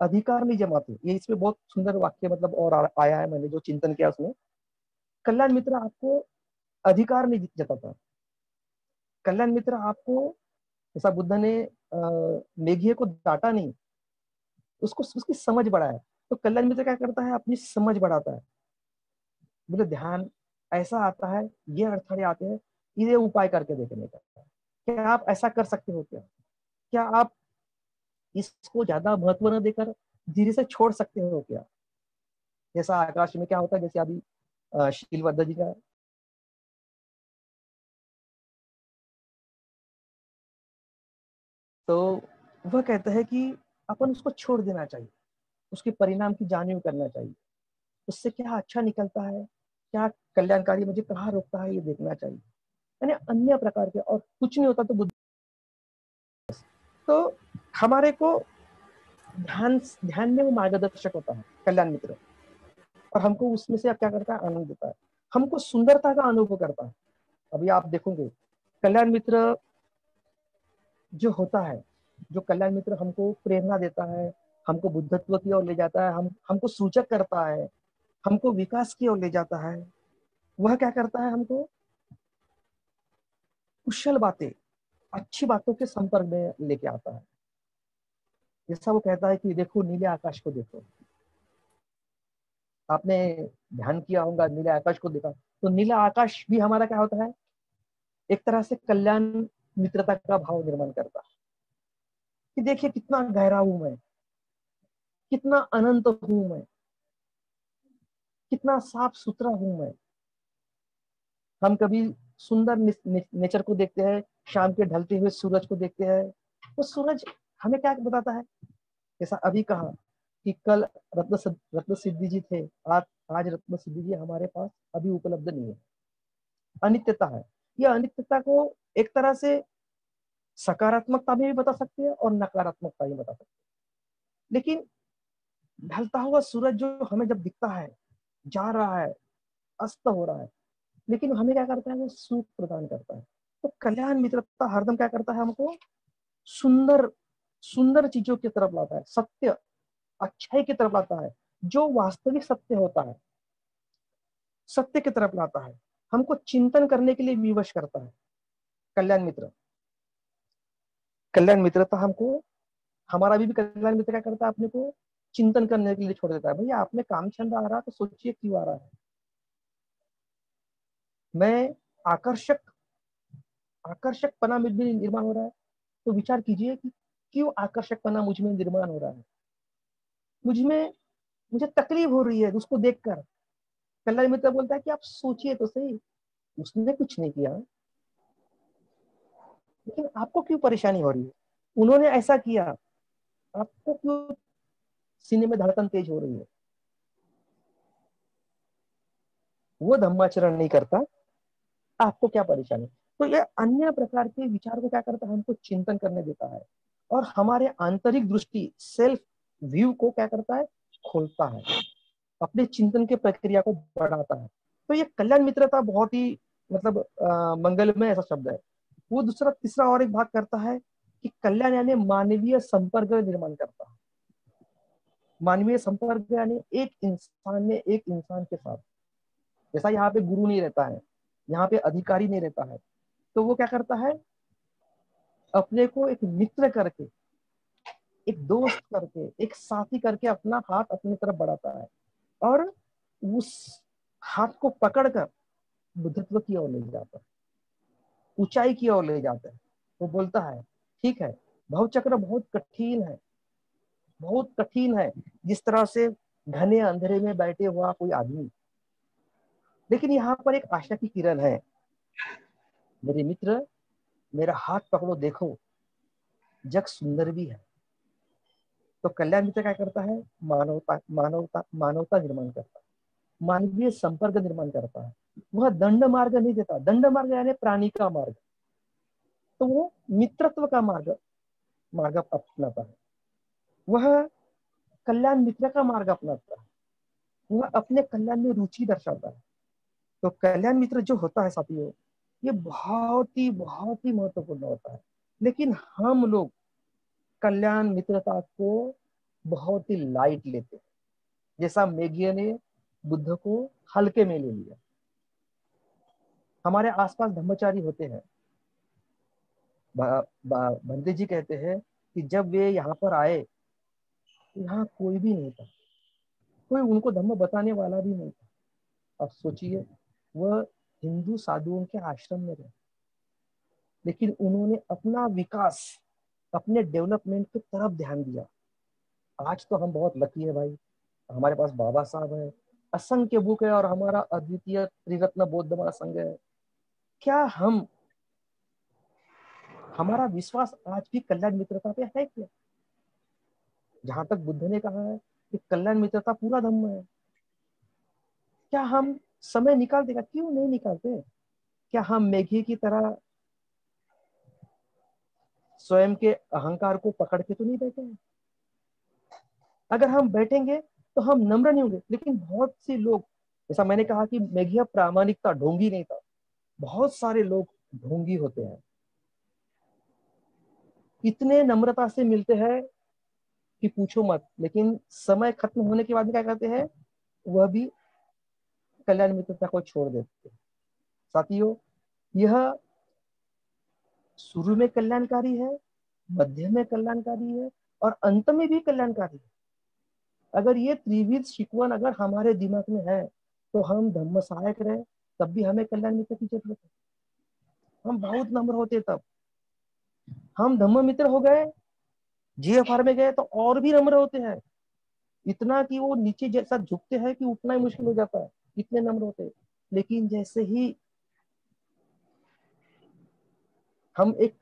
अधिकार नहीं जमाते। ये इसमें बहुत सुंदर वाक्य मतलब और आया है, मैंने जो चिंतन किया उसमें, कल्याण मित्र आपको अधिकार नहीं जताता। कल्याण मित्र आपको, जैसा बुद्ध ने मेघे को डांटा नहीं, उसको उसकी समझ बढ़ाया। तो कल्याण मित्र क्या करता है, अपनी समझ बढ़ाता है। बोले ध्यान ऐसा आता है, ये अड़थड़े आते हैं, ये उपाय करके देखने का, क्या आप ऐसा कर सकते हो, क्या क्या आप इसको ज्यादा महत्व न देकर धीरे से छोड़ सकते हो क्या। जैसा आकाश में क्या होता है, जैसे अभी शीलवर्धन जी का तो वह कहता है कि अपन उसको छोड़ देना चाहिए, उसके परिणाम की जांच करना चाहिए, उससे क्या अच्छा निकलता है, क्या कल्याणकारी मुझे कहाँ रोकता है, ये देखना चाहिए। यानी अन्य प्रकार के, और कुछ नहीं होता तो बुद्धि। तो हमारे को ध्यान ध्यान में वो मार्गदर्शक होता है कल्याण मित्र, और हमको उसमें से अब क्या करता है, आनंद देता है, हमको सुंदरता का अनुभव करता है। अभी आप देखोगे कल्याण मित्र जो होता है, जो कल्याण मित्र हमको प्रेरणा देता है, हमको बुद्धत्व की ओर ले जाता है, हमको सूचक करता है, हमको विकास की ओर ले जाता है। वह क्या करता है, हमको कुशल बातें, अच्छी बातों के संपर्क में लेके आता है। जैसा वो कहता है कि देखो नीले आकाश को देखो, आपने ध्यान किया होगा, नीले आकाश को देखा, तो नीला आकाश भी हमारा क्या होता है, एक तरह से कल्याण मित्रता का भाव निर्माण करता है कि देखिए कितना गहरा हूं मैं, कितना अनंत हूं मैं, कितना साफ सुथरा हूं मैं। हम कभी सुंदर नेचर को देखते हैं, शाम के ढलते हुए सूरज को देखते हैं, वो सूरज हमें क्या बताता है, जैसा अभी कहा कि कल रत्न सिद्धि जी थे, आज आज रत्न सिद्धि जी हमारे पास अभी उपलब्ध नहीं है। अनित्यता है, यह अनित्यता को एक तरह से सकारात्मकता में भी बता सकते हैं और नकारात्मकता भी बता सकते हैं। लेकिन ढलता हुआ सूरज जो हमें जब दिखता है, जा रहा है, अस्त हो रहा है, लेकिन हमें क्या करता है, वो सुख प्रदान करता है। तो कल्याण मित्रता हरदम क्या करता है, हमको सुंदर सुंदर चीजों की तरफ लाता है, सत्य अच्छाई की तरफ लाता है, जो वास्तविक सत्य होता है, सत्य की तरफ लाता है, हमको चिंतन करने के लिए विवश करता है। कल्याण मित्र, कल्याण मित्रता हमको, हमारा भी कल्याण मित्र क्या करता है, अपने को चिंतन करने के लिए छोड़ देता है। भैया आप में काम चल रहा तो सोचिए क्यों आ रहा है। मैं आकर्षक आकर्षक पना मुझ में निर्माण हो रहा है, तो विचार कीजिए कि क्यों आकर्षक पना मुझ में निर्माण हो रहा है, मुझ में मुझे तकलीफ हो रही है उसको देखकर। कल्याण मित्र बोलता है कि आप सोचिए तो सही, उसने कुछ नहीं किया, लेकिन आपको क्यों परेशानी हो रही है, उन्होंने ऐसा किया, आपको क्यों सीने में धड़कन तेज हो रही है। वो धम्माचरण नहीं करता, आपको क्या परेशानी। तो ये अन्य प्रकार के विचार को क्या करता है, हमको चिंतन करने देता है, और हमारे आंतरिक दृष्टि सेल्फ व्यू को क्या करता है, खोलता है, अपने चिंतन के प्रक्रिया को बढ़ाता है। तो ये कल्याण मित्रता बहुत ही मतलब मंगलमय ऐसा शब्द है। वो दूसरा तीसरा और एक भाग करता है कि कल्याण यानी मानवीय संपर्क निर्माण करता है। मानवीय संपर्क यानी एक इंसान ने एक इंसान के साथ, जैसा यहाँ पे गुरु नहीं रहता है, यहाँ पे अधिकारी नहीं रहता है, तो वो क्या करता है, अपने को एक मित्र करके, एक दोस्त करके, एक साथी करके अपना हाथ अपनी तरफ बढ़ाता है, और उस हाथ को पकड़कर बुद्धत्व की ओर ले जाता है, ऊंचाई की ओर ले जाता है। वो बोलता है ठीक है, भव चक्र बहुत कठिन है, बहुत कठिन है, जिस तरह से घने अंधेरे में बैठे हुआ कोई आदमी, लेकिन यहाँ पर एक आशा की किरण है, मेरे मित्र मेरा हाथ पकड़ो, देखो जग सुंदर भी है। तो कल्याण मित्र क्या करता है, मानवता निर्माण करता है, मानवीय संपर्क निर्माण करता है। वह दंड मार्ग नहीं देता, दंड मार्ग यानी प्राणी का मार्ग, तो वो मित्रत्व का मार्ग मार्ग अपनाता है। वह कल्याण मित्र का मार्ग अपनाता है, वह अपने कल्याण में रुचि दर्शाता है। तो कल्याण मित्र जो होता है साथियों, ये बहुत ही महत्वपूर्ण होता है। लेकिन हम लोग कल्याण मित्रता को बहुत ही लाइट लेते हैं, जैसा मेघिया ने बुद्ध को हल्के में ले लिया। हमारे आसपास ब्रह्मचारी होते हैं, बंदे जी कहते हैं कि जब वे यहाँ पर आए, यहाँ कोई भी नहीं था, कोई उनको धम्म बताने वाला भी नहीं था। अब सोचिए, वह हिंदू साधुओं के आश्रम में रहे, लेकिन उन्होंने अपना विकास, अपने डेवलपमेंट की तरफ ध्यान दिया। आज तो हम बहुत लकी है भाई, हमारे पास बाबा साहब है, असंख्य बुक है, और हमारा अद्वितीय त्रिरत्न बौद्ध महासंघ है। क्या हमारा विश्वास आज भी कल्याण मित्रता पे है क्या? जहां तक बुद्ध ने कहा है कि कल्याण मित्रता पूरा धम्म है, क्या हम समय निकाल देगा? क्यों नहीं निकालते? क्या हम मेघी की तरह स्वयं के अहंकार को पकड़ के तो नहीं बैठे हैं? अगर हम बैठेंगे तो हम नम्र नहीं होंगे। लेकिन बहुत से लोग, जैसा मैंने कहा कि मेघिया प्रामाणिकता, ढोंगी नहीं था, बहुत सारे लोग ढोंगी होते हैं, इतने नम्रता से मिलते हैं कि पूछो मत, लेकिन समय खत्म होने के बाद में क्या करते हैं, वह भी कल्याण मित्रता को छोड़ देते हैं। साथियों, यह शुरू में कल्याणकारी है, मध्य में कल्याणकारी है, और अंत में भी कल्याणकारी है। अगर ये त्रिविध शिकवन अगर हमारे दिमाग में है, तो हम धम्म सहायक रहे, तब भी हमें कल्याण मित्र की जरूरत है। हम बहुत नम्र होते तब, हम धम्म मित्र हो गए, जीएफआर में गए तो और भी नम्र होते हैं, इतना कि वो नीचे जैसा झुकते हैं कि उठना ही मुश्किल हो जाता है, इतने नम्र होते हैं। लेकिन जैसे ही हम एक,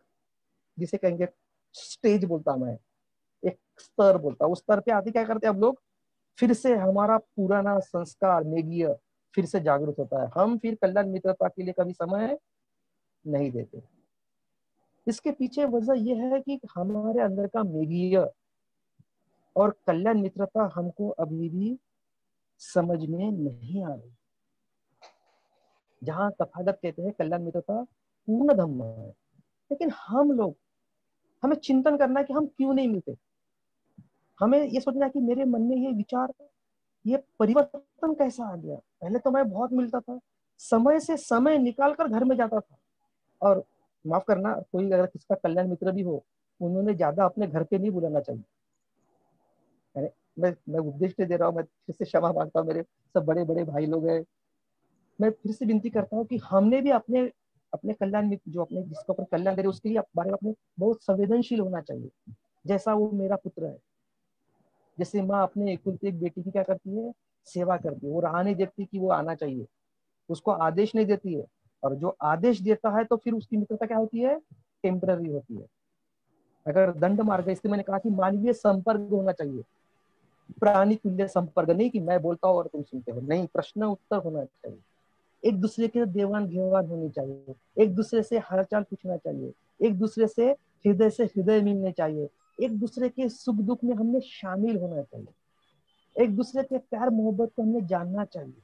जिसे कहेंगे स्टेज बोलता मैं, एक स्तर बोलता, उस स्तर पे आते क्या करते हैं हम लोग, फिर से हमारा पुराना संस्कार मेघीय फिर से जागृत होता है, हम फिर कल्याण मित्रता के लिए कभी समय नहीं देते। इसके पीछे वजह यह है कि हमारे अंदर का मेघीय और कल्याण मित्रता हमको अभी भी समझ में नहीं आ रही। जहां तथागत कहते हैं कल्याण मित्रता पूर्ण धम्म है, लेकिन हम लोग, हमें चिंतन करना है कि हम क्यों नहीं मिलते। हमें ये सोचना है कि मेरे मन में ये विचार, ये परिवर्तन कैसा आ गया। पहले तो मैं बहुत मिलता था, समय से समय निकाल कर घर में जाता था, और माफ करना, कोई अगर किसका कल्याण मित्र भी हो, उन्होंने ज्यादा अपने घर पे नहीं बुलाना चाहिए। मैं उपदेश दे रहा हूँ, मैं फिर से क्षमा मांगता हूँ, मेरे सब बड़े बड़े भाई लोग हैं। मैं फिर से विनती करता हूँ कि हमने भी अपने अपने कल्याण मित्र, जो अपने जिसको अपन कल्याण दे रहे, उसके लिए बारे में अपने बहुत संवेदनशील होना चाहिए। जैसा वो मेरा पुत्र है, जैसे माँ अपने एक बेटी की क्या करती है, सेवा करती है, वो राह नहीं देखती कि वो आना चाहिए, उसको आदेश नहीं देती है, और जो आदेश देता है तो फिर उसकी मित्रता क्या होती है, टेम्पररी होती है। अगर दंड मार्ग, इसलिए मैंने कहा कि मानवीय संपर्क होना चाहिए, प्राणी तुल्य संपर्क नहीं कि मैं बोलता हूँ और तुम सुनते हो, नहीं, प्रश्न उत्तर होना चाहिए, एक दूसरे के देवान घेवान होनी चाहिए, एक दूसरे से हालचाल पूछना चाहिए, एक दूसरे से हृदय मिलने चाहिए, एक दूसरे के सुख दुख में हमने शामिल होना चाहिए, एक दूसरे के प्यार मोहब्बत को हमने जानना चाहिए,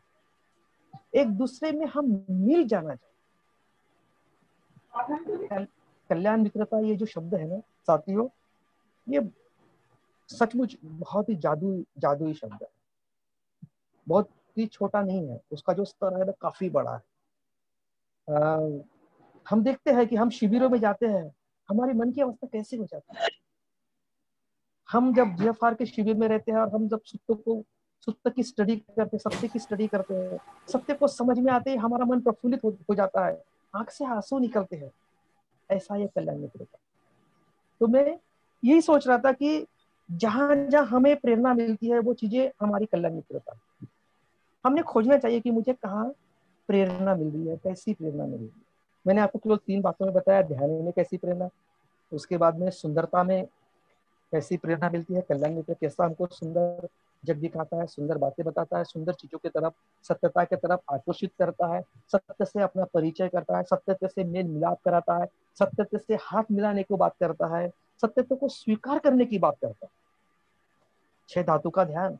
एक दूसरे में हम मिल जाना चाहिए। कल्याण मित्रता ये जो शब्द है ना साथियों, ये सचमुच बहुत ही जादुई शब्द है, बहुत ही छोटा नहीं है, उसका जो स्तर है ना काफी बड़ा है। हम देखते हैं कि हम शिविरों में जाते हैं, हमारे मन की अवस्था कैसे हो जाती है। हम जब जीएफआर के शिविर में रहते हैं और हम जब सुत्त की स्टडी करते हैं, सत्य की स्टडी करते हैं, सत्य को समझ में आते ही हमारा मन प्रफुल्लित हो जाता है, आंख से आंसू निकलते हैं। ऐसा ये कल्याण मित्र का। तो मैं यही सोच रहा था कि जहां जहां हमें प्रेरणा मिलती है वो चीजें हमारी कल्याण मित्रता, हमने खोजना चाहिए कि मुझे कहाँ प्रेरणा मिल रही है, कैसी प्रेरणा मिल रही है। मैंने आपको केवल 3 बातों में बताया, ध्यान में कैसी प्रेरणा, उसके बाद में सुंदरता में कैसी प्रेरणा मिलती है, कल्याण मित्र कैसा हमको सुंदर जग दिखाता है, सुंदर बातें बताता है, सुंदर चीजों की तरफ, सत्यता की तरफ आकर्षित करता है, सत्य से अपना परिचय करता है, सत्य से मेल मिलाप कराता है, सत्य से हाथ मिलाने को बात करता है, सत्य को स्वीकार करने की बात करता है। 6 धातु का ध्यान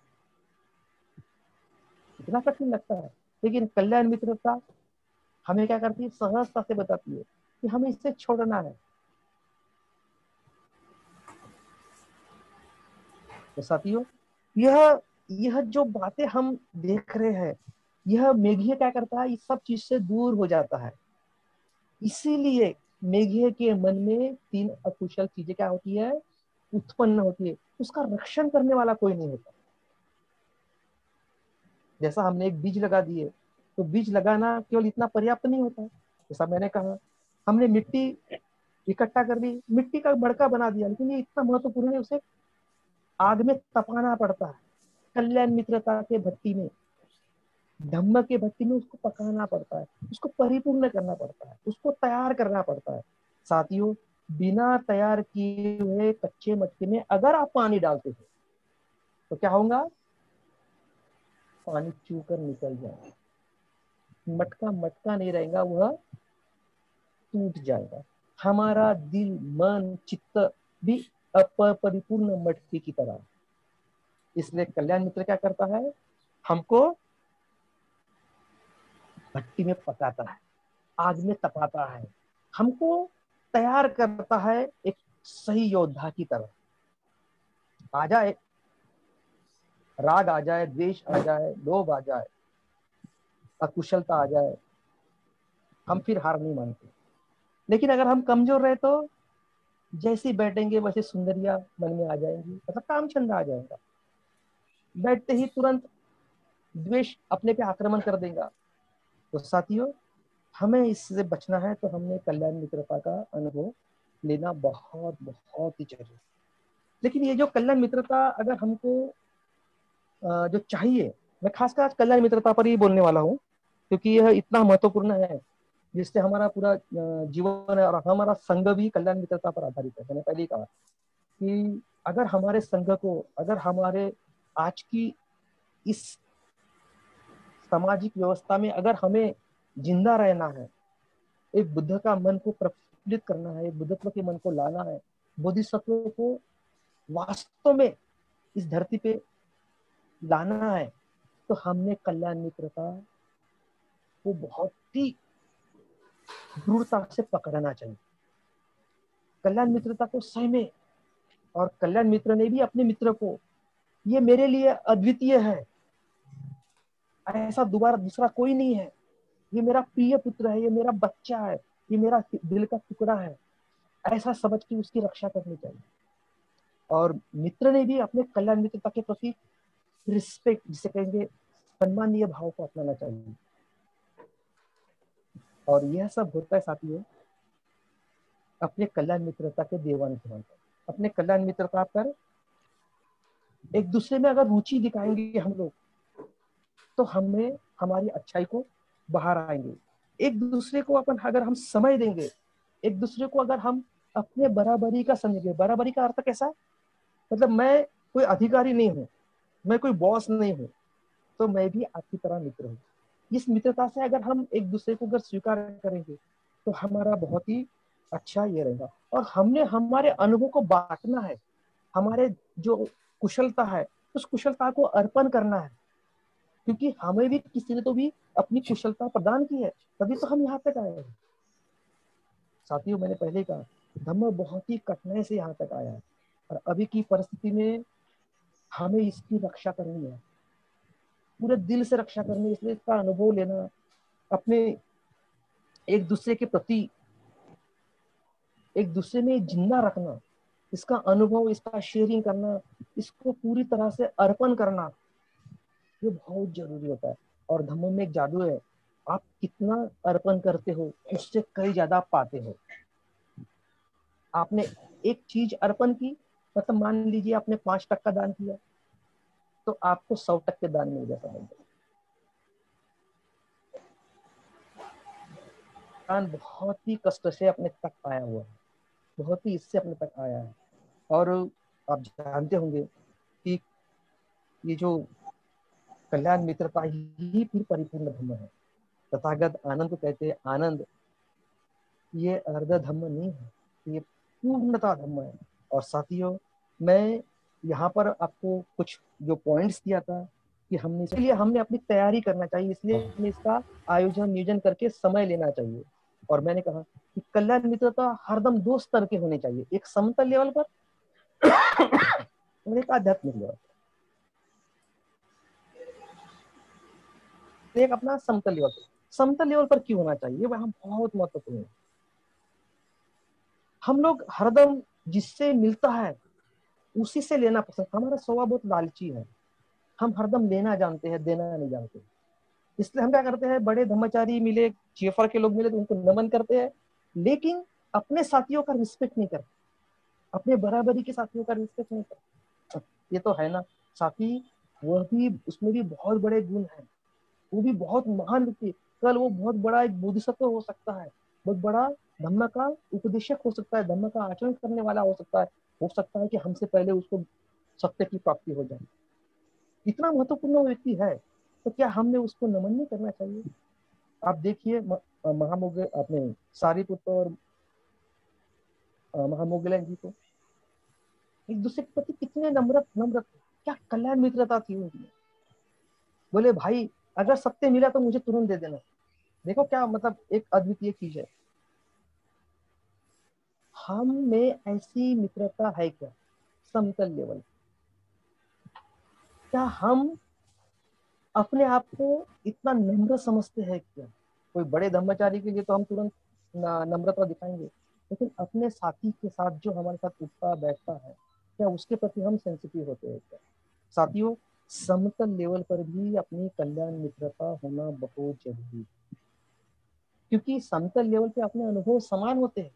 इतना कठिन लगता है, लेकिन कल्याण मित्रता हमें क्या करती है, सहजता से बताती है कि हमें इससे छोड़ना है। तो साथियों, यह जो बातें हम देख रहे हैं, यह मेघीय क्या करता है, इस सब चीज से दूर हो जाता है। इसीलिए मेघीय के मन में 3 अकुशल चीजें क्या होती है, उत्पन्न होती है, उसका रक्षण करने वाला कोई नहीं होता। जैसा हमने एक बीज लगा दिए, तो बीज लगाना केवल इतना पर्याप्त नहीं होता। जैसा मैंने कहा, हमने मिट्टी इकट्ठा कर दी, मिट्टी का मड़का बना दिया, लेकिन ये इतना महत्वपूर्ण है, उसे आग में तपाना पड़ता है, कल्याण मित्रता के भट्टी में, धम्म के भट्टी में उसको पकाना पड़ता है, उसको परिपूर्ण करना पड़ता है, उसको तैयार करना पड़ता है। साथियों, बिना तैयार किए हुए कच्चे मटके में अगर आप पानी डालते हो तो क्या होगा? पानी चूकर निकल जाएगा, मटका मटका नहीं रहेगा, वह टूट जाएगा। हमारा दिल, मन, चित्त भी अपरिपूर्ण मटके की तरह। इसलिए कल्याण मित्र क्या करता है? हमको भट्टी में पकाता है, आग में तपाता है, हमको तैयार करता है एक सही योद्धा की तरह। आ जाए राग, आ जाए द्वेष, आ जाए लोभ, आ जाए अकुशलता, आ जाए, हम फिर हार नहीं मानते। लेकिन अगर हम कमजोर रहे तो जैसे बैठेंगे वैसे सुंदरिया मन में आ जाएंगी, मतलब काम छंद आ जाएगा। बैठते ही तुरंत द्वेष अपने पे आक्रमण कर देगा। तो साथियों, हमें इससे बचना है तो हमने कल्याण मित्रता का अनुभव लेना बहुत बहुत ही जरूरी। लेकिन ये जो कल्याण मित्रता अगर हमको जो चाहिए, मैं खासकर आज कल्याण मित्रता पर ही बोलने वाला हूँ, क्योंकि यह इतना महत्वपूर्ण है जिससे हमारा पूरा जीवन है, और हमारा संघ भी कल्याण मित्रता पर आधारित है। मैंने पहले ही कहा कि अगर हमारे संघ को, अगर हमारे आज की इस सामाजिक व्यवस्था में अगर हमें जिंदा रहना है, एक बुद्ध का मन को प्रफुल्लित करना है, एक बुद्धत्व के मन को लाना है, बोधिसत्वों को वास्तव में इस धरती पे लाना है, तो हमने कल्याण मित्रता को बहुत ही दृढ़ता से पकड़ना चाहिए। कल्याण मित्रता को सही में, और कल्याण मित्र ने भी अपने मित्र को, ये मेरे लिए अद्वितीय है, ऐसा दोबारा दूसरा कोई नहीं है, ये मेरा प्रिय पुत्र है, ये मेरा बच्चा है, ये मेरा दिल का टुकड़ा है, ऐसा समझ के उसकी रक्षा करनी चाहिए। और मित्र ने भी अपने कल्याण मित्रता के प्रति रिस्पेक्ट, जिसे कहेंगे सम्मानीय भाव को अपनाना चाहिए। और यह सब होता है साथियों अपने कल्याण मित्रता के देवान पर। अपने कल्याण मित्रता पर एक दूसरे में अगर रुचि दिखाएंगे हम लोग, तो हमें हमारी अच्छाई को बाहर आएंगे। एक दूसरे को अपन अगर हम समय देंगे, एक दूसरे को अगर हम अपने बराबरी का समझेंगे, बराबरी का अर्थ कैसा, मतलब मैं कोई अधिकारी नहीं हूँ, मैं कोई बॉस नहीं हूँ, तो मैं भी आपकी तरह मित्र हूँ। इस मित्रता से अगर हम एक दूसरे को अगर स्वीकार करेंगे तो हमारा बहुत ही अच्छा ये रहेगा। और हमने हमारे अनुभव को बांटना है, हमारे जो कुशलता है उस कुशलता को अर्पण करना है, क्योंकि हमें भी किसी ने तो भी अपनी कुशलता प्रदान की है, तभी तो हम यहाँ तक आए हैं। साथियों, मैंने पहले कहा धम्म बहुत ही कठिनाई से यहाँ तक आया है, और अभी की परिस्थिति में हमें इसकी रक्षा करनी है, पूरे दिल से रक्षा करनी है। इसलिए इसका अनुभव लेना, अपने एक दूसरे के प्रति एक दूसरे में जिंदा रखना, इसका अनुभव, इसका शेयरिंग करना, इसको पूरी तरह से अर्पण करना, ये बहुत जरूरी होता है। और धम्म में एक जादू है, आप कितना अर्पण करते हो उससे कई ज्यादा आप पाते हो। आपने एक चीज अर्पण की, मतलब मान लीजिए आपने 5% दान किया, तो आपको 100% दान मिल गया। समझ दान बहुत ही कष्ट से अपने तक आया हुआ है, बहुत ही इससे अपने तक आया है। और आप जानते होंगे कि ये जो कल्याण मित्रता ही फिर परिपूर्ण धम्म है। तथागत आनंद को कहते हैं आनंद, ये अर्ध धम्म नहीं है, ये पूर्णता धम्म है। और साथियों, मैं यहाँ पर आपको कुछ जो पॉइंट्स दिया था कि हमने, इसलिए हमने अपनी तैयारी करना चाहिए, इसलिए हमने इसका आयोजन नियोजन करके समय लेना चाहिए। और मैंने कहा कि कल्याण मित्रता हरदम 2 स्तर के होने चाहिए, एक समतल लेवल पर और एक आध्यात्मिक लेवल, एक अपना समतल लेवल पर। समतल लेवल पर क्यों होना चाहिए, वह बहुत महत्वपूर्ण है। हम लोग हरदम जिससे मिलता है उसी से लेना पसंद, हमारा स्वभाव बहुत लालची है, हम हरदम लेना जानते हैं, देना नहीं जानते। इसलिए हम क्या करते हैं, बड़े धर्मचारी मिले, चेफर के लोग मिले तो उनको नमन करते हैं, लेकिन अपने साथियों का रिस्पेक्ट नहीं करते, अपने बराबरी के साथियों का रिस्पेक्ट नहीं करते। ये तो है ना साथी, वह भी, उसमें भी बहुत बड़े गुण हैं, वो भी बहुत महान व्यक्ति। कल वो बहुत बड़ा एक बोधिसत्व हो सकता है, बहुत बड़ा धम्म का उपदेशक हो सकता है, धम्म का आचरण करने वाला हो सकता है कि हमसे पहले उसको सत्य की प्राप्ति हो जाए। इतना महत्वपूर्ण व्यक्ति है, तो क्या हमने उसको नमन नहीं करना चाहिए? आप देखिए महामोग अपने सारीपुत्र और महामोगलन जी को एक दूसरे के प्रति कितने नम्र नम्र, क्या कल्याण मित्रता थी उनकी। बोले भाई अगर सत्य मिला तो मुझे तुरंत दे देना। देखो क्या मतलब एक अद्वितीय चीज है। हम में ऐसी मित्रता है क्या समतल लेवल? क्या हम अपने आप को इतना नम्र समझते हैं क्या? कोई बड़े ब्रह्मचारी के लिए तो हम तुरंत नम्रता दिखाएंगे, लेकिन अपने साथी के साथ जो हमारे साथ उठता बैठता है, क्या उसके प्रति हम सेंसिटिव होते हैं क्या? साथियों, समतल लेवल पर भी अपनी कल्याण मित्रता होना बहुत जरूरी है, क्योंकि समतल लेवल पे अपने अनुभव समान होते हैं,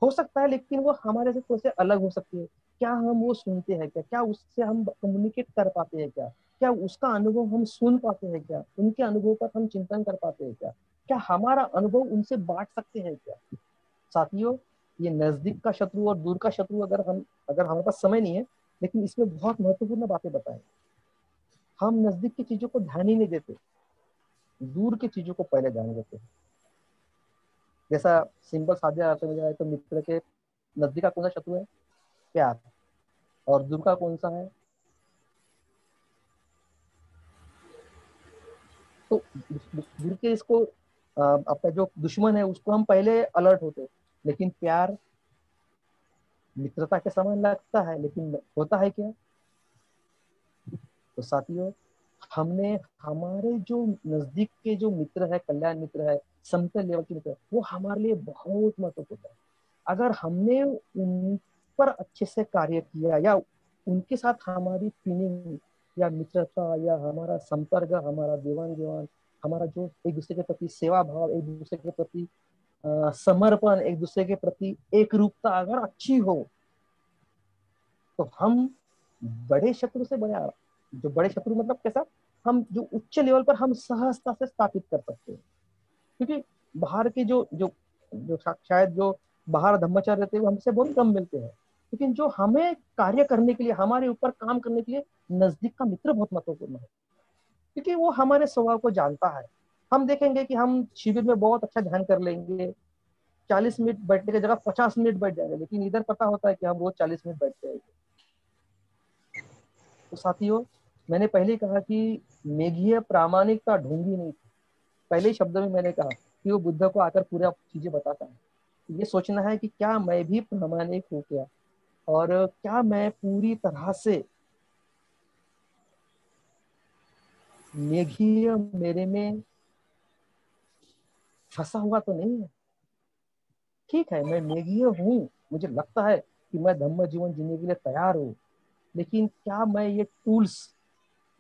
हो सकता है लेकिन वो हमारे से थोड़े से अलग हो सकती है। क्या हम वो सुनते हैं क्या? क्या उससे हम कम्युनिकेट कर पाते हैं क्या? क्या उसका अनुभव हम सुन पाते हैं क्या? उनके अनुभव पर हम चिंतन कर पाते हैं क्या? क्या हमारा अनुभव उनसे बांट सकते हैं क्या? साथियों, ये नजदीक का शत्रु और दूर का शत्रु, अगर हमारे पास समय नहीं है, लेकिन इसमें बहुत महत्वपूर्ण बातें बताएं। हम नजदीक की चीजों को ध्यान ही नहीं देते, दूर की चीजों को पहले ध्यान देते हैं। जैसा सिंपल साधे अर्थ में जाए तो मित्र के नजदीक का कौन सा शत्रु है? प्यार। और दूर का कौन सा है? तो दूर के इसको अपना जो दुश्मन है उसको हम पहले अलर्ट होते हैं, लेकिन प्यार मित्रता के समान लगता है, लेकिन होता है क्या? तो साथियों, हमने हमारे जो नजदीक के जो मित्र है, कल्याण मित्र है, समतल लेवल के मित्र है, वो हमारे लिए बहुत महत्वपूर्ण है। अगर हमने उन पर अच्छे से कार्य किया, या उनके साथ हमारी फीलिंग या मित्रता या हमारा संपर्क, हमारा देवान घेवान, हमारा जो एक दूसरे के प्रति सेवा भाव, एक दूसरे के प्रति समर्पण, एक दूसरे के प्रति एक रूपता अगर अच्छी हो, तो हम बड़े शत्रु से बड़े, जो बड़े शत्रु मतलब कैसा, हम जो उच्च लेवल पर हम सहजता से स्थापित कर सकते हैं। क्योंकि बाहर के जो जो जो शायद जो बाहर धर्माचार्य रहते हैं वो हमसे बहुत कम मिलते हैं, लेकिन जो हमें कार्य करने के लिए, हमारे ऊपर काम करने के लिए नजदीक का मित्र बहुत महत्वपूर्ण है, क्योंकि वो हमारे स्वभाव को जानता है। हम देखेंगे कि हम शिविर में बहुत अच्छा ध्यान कर लेंगे, 40 मिनट बैठने की जगह 50 मिनट बैठ जाएंगे, लेकिन इधर पता होता है कि हम रोज 40 मिनट बैठते हैं। तो साथियों, मैंने पहले ही कहा कि मेघीय प्रामाणिकता ढूंढी नहीं थी। पहले ही शब्द में मैंने कहा कि वो बुद्ध को आकर पूरा चीजें बताता है। ये सोचना है कि क्या मैं भी प्रामाणिक हूँ क्या, और क्या मैं पूरी तरह से मेघीय मेरे में फंसा हुआ तो नहीं है। ठीक है, मैं मेघीय हूँ, मुझे लगता है कि मैं धम्म जीवन जीने के लिए तैयार हूँ, लेकिन क्या मैं ये टूल्स,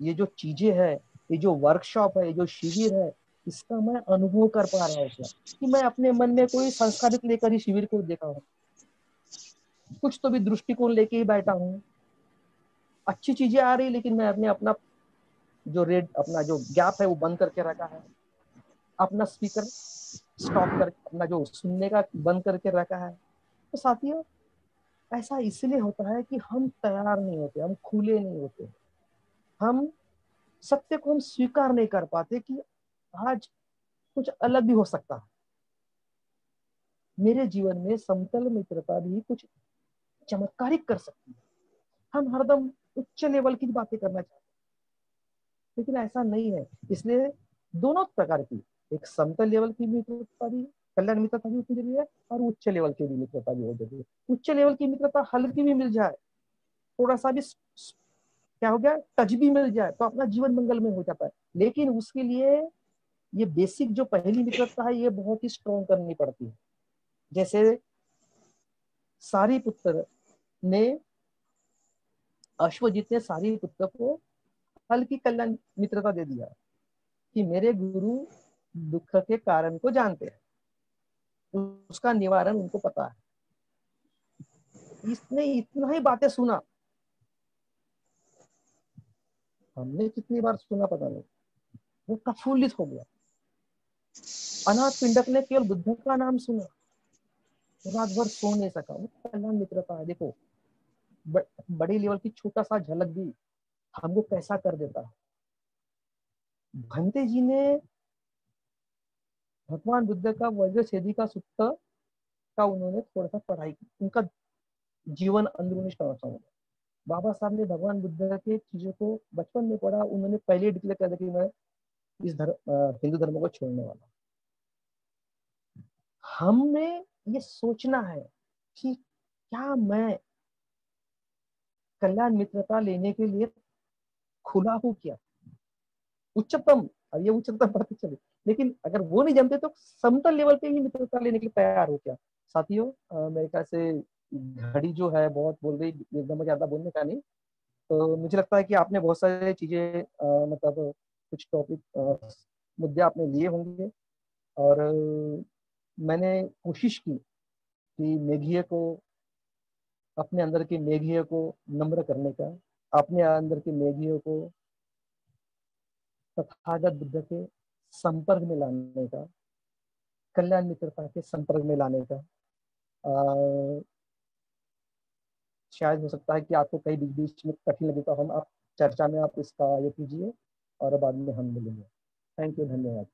ये जो चीजें है, ये जो वर्कशॉप है, ये जो शिविर है, इसका मैं अनुभव कर पा रहा हूँ क्या? कि मैं अपने मन में कोई संस्कारित लेकर ही शिविर को देखा हूँ, कुछ तो भी दृष्टिकोण लेके ही बैठा हूँ, अच्छी चीजें आ रही, लेकिन मैं अपने अपना जो रेड, अपना जो गैप है वो बंद करके रखा है, अपना स्पीकर स्टॉप कर, अपना जो सुनने का बंद करके रखा है। तो साथियों, ऐसा इसलिए होता है कि हम तैयार नहीं होते, हम खुले नहीं होते, हम सत्य को हम स्वीकार नहीं कर पाते कि आज कुछ अलग भी हो सकता है। मेरे जीवन में समतल मित्रता भी कुछ चमत्कारिक कर सकती है। हम हरदम उच्च लेवल की बातें करना चाहते हैं, लेकिन ऐसा नहीं है। इसलिए दोनों प्रकार की, एक समतल लेवल की मित्रता भी, कल्याण मित्रता भी उतनी जरूरी है, और उच्च लेवल की भी मित्रता भी बहुत जरूरी है। उच्च लेवल की मित्रता हल्की भी मिल जाए, थोड़ा सा भी क्या हो गया, टच भी मिल जाए, तो अपना जीवन मंगल में हो जाता है। लेकिन उसके लिए ये बेसिक जो पहली मित्रता है, ये बहुत ही स्ट्रॉन्ग करनी पड़ती है। जैसे सारीपुत्र ने, अश्वजीत ने सारीपुत्र को हल्की कल्याण मित्रता दे दिया कि मेरे गुरु दुख के कारण को जानते हैं, उसका निवारण उनको पता है। इसने इतना ही बातें सुना, हमने कितनी बार सुना पता नहीं, वो प्रफुल्लित हो गया। अनाथ पिंडक ने केवल बुद्ध का नाम सुना, रात भर सो नहीं सका। वो कल्याण मित्रता है, देखो बड़ी लेवल की छोटा सा झलक भी हमको कैसा कर देता है। भंते जी ने भगवान बुद्ध का वज्रछेदी का सूत्र का उन्होंने थोड़ा सा पढ़ाई की, उनका जीवन अंदरूनी समझा। बाबा साहब ने भगवान बुद्ध के चीजों को बचपन में पढ़ा, उन्होंने पहले डिक्लेयर कर दिया कि मैं इस हिंदू धर्म को छोड़ने वाला। हमने ये सोचना है कि क्या मैं कल्याण मित्रता लेने के लिए खुला हूं क्या, उच्चतम। अब ये उच्चतम बात चले, लेकिन अगर वो नहीं जमते तो समतल लेवल पे ही मित्रता लेने के लिए तैयार हो क्या। साथियों, मेरे ख्याल से घड़ी जो है बहुत बोल रही, एकदम ज्यादा बोलने का नहीं। तो मुझे लगता है कि आपने बहुत सारी चीजें मतलब कुछ टॉपिक मुद्दे आपने लिए होंगे, और मैंने कोशिश की कि मेघिया को, अपने अंदर के मेघिया को नम्र करने का, अपने अंदर के मेघिया को तथागत बुद्ध के संपर्क में लाने का, कल्याण मित्रता के संपर्क में लाने का। शायद हो सकता है कि आपको कई बीच बीच में कठिन लगे, तो हम आप चर्चा में आप इसका ये कीजिए और बाद में हम मिलेंगे। थैंक यू, धन्यवाद।